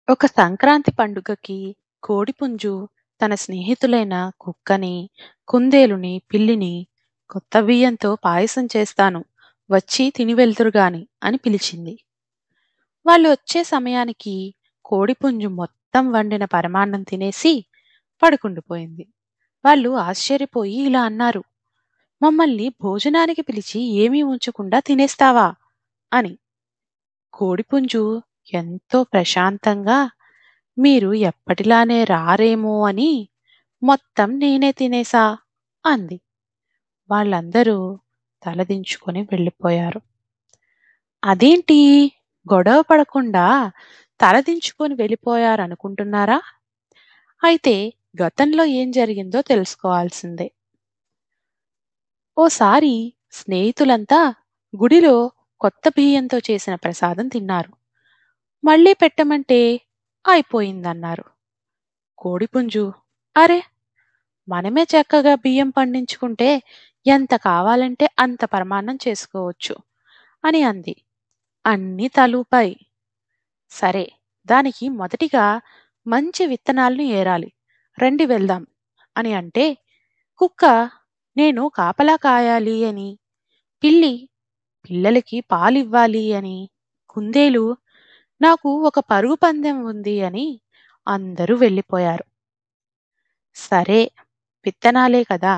ఒక సంక్రాంతి పండుగకి కోడిపుంజు తన స్నేహితులైన కుక్కని, కుందేలుని, పిల్లిని కొత్త బియ్యంతో పాయసం చేస్తాను, వచ్చి తిని వెళ్తురుగాని అని పిలిచింది. వాళ్ళు వచ్చే సమయానికి కోడిపుంజు మొత్తం వండిన పరమాన్నం తినేసి పడుకుండిపోయింది. వాళ్ళు ఆశ్చర్యపోయి ఇలా అన్నారు, మమ్మల్ని భోజనానికి పిలిచి ఏమీ ఉంచకుండా తినేస్తావా అని. కోడిపుంజు ఎంతో ప్రశాంతంగా, మీరు ఎప్పటిలానే రారేమో అని మొత్తం నేనే తినేసా అంది. వాళ్ళందరూ తలదించుకొని వెళ్ళిపోయారు. అదేంటి, గొడవ పడకుండా తలదించుకొని వెళ్ళిపోయారనుకుంటున్నారా? అయితే గతంలో ఏం జరిగిందో తెలుసుకోవాల్సిందే. ఓసారి స్నేహితులంతా గుడిలో కొత్త బియ్యంతో చేసిన ప్రసాదం తిన్నారు. మళ్ళీ పెట్టమంటే అయిపోయిందన్నారు. కోడిపుంజు, అరే, మనమే చక్కగా బియ్యం పండించుకుంటే ఎంత కావాలంటే అంత పరమాన్నం చేసుకోవచ్చు అని అంది. అన్నీ తలూపాయి. సరే, దానికి మొదటిగా మంచి విత్తనాలను ఏరాలి, రండి వెళ్దాం అని అంటే, కుక్క నేను కాపలా కాయాలి అని, పిల్లి పిల్లలకి పాలివ్వాలి అని, కుందేలు నాకు ఒక పరుగు పందెం ఉంది అని అందరూ వెళ్ళిపోయారు. సరే, విత్తనాలే కదా,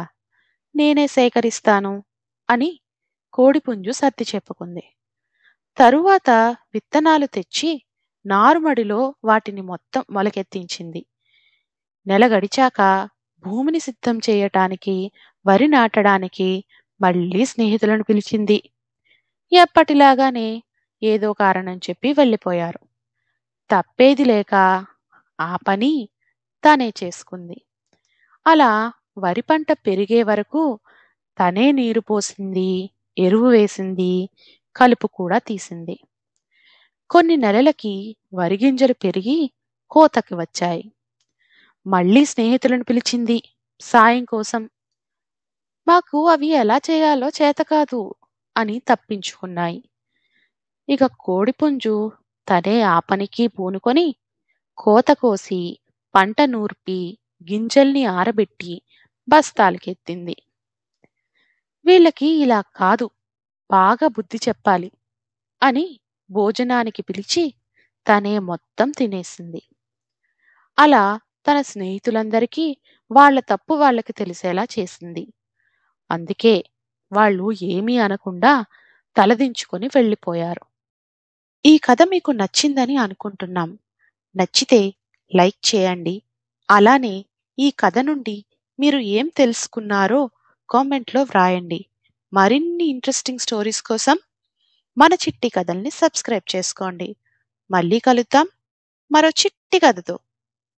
నేనే సేకరిస్తాను అని కోడిపుంజు సర్ది చెప్పుకుంది. తరువాత విత్తనాలు తెచ్చి నారుమడిలో వాటిని మొత్తం మొలకెత్తించింది. నెల గడిచాక భూమిని సిద్ధం చేయటానికి, వరి నాటడానికి మళ్ళీ స్నేహితులను పిలిచింది. ఎప్పటిలాగానే ఏదో కారణం చెప్పి వెళ్ళిపోయారు. తప్పేది లేక ఆ పని తనే చేసుకుంది. అలా వరి పంట పెరిగే వరకు తనే నీరు పోసింది, ఎరువు వేసింది, కలుపు కూడా తీసింది. కొన్ని నెలలకి వరిగింజలు పెరిగి కోతకి వచ్చాయి. మళ్ళీ స్నేహితులను పిలిచింది సాయం కోసం. మాకు అవి ఎలా చేయాలో చేతకాదు అని తప్పించుకున్నాయి. ఇక కోడిపుంజు తనే ఆ పనికి పూనుకొని కోత కోసి, పంట నూర్పి, గింజల్ని ఆరబెట్టి బస్తాలకెత్తింది. వీళ్ళకి ఇలా కాదు, బాగా బుద్ధి చెప్పాలి అని భోజనానికి పిలిచి తనే మొత్తం తినేసింది. అలా తన స్నేహితులందరికీ వాళ్ళ తప్పు వాళ్ళకి తెలిసేలా చేసింది. అందుకే వాళ్ళు ఏమీ అనకుండా తలదించుకొని వెళ్ళిపోయారు. ఈ కథ మీకు నచ్చిందని అనుకుంటున్నాం. నచ్చితే లైక్ చేయండి. అలానే ఈ కథ నుండి మీరు ఏం తెలుసుకున్నారో కామెంట్లో వ్రాయండి. మరిన్ని ఇంట్రెస్టింగ్ స్టోరీస్ కోసం మన చిట్టి కథల్ని సబ్స్క్రైబ్ చేసుకోండి. మళ్ళీ కలుద్దాం మరో చిట్టి కథతో.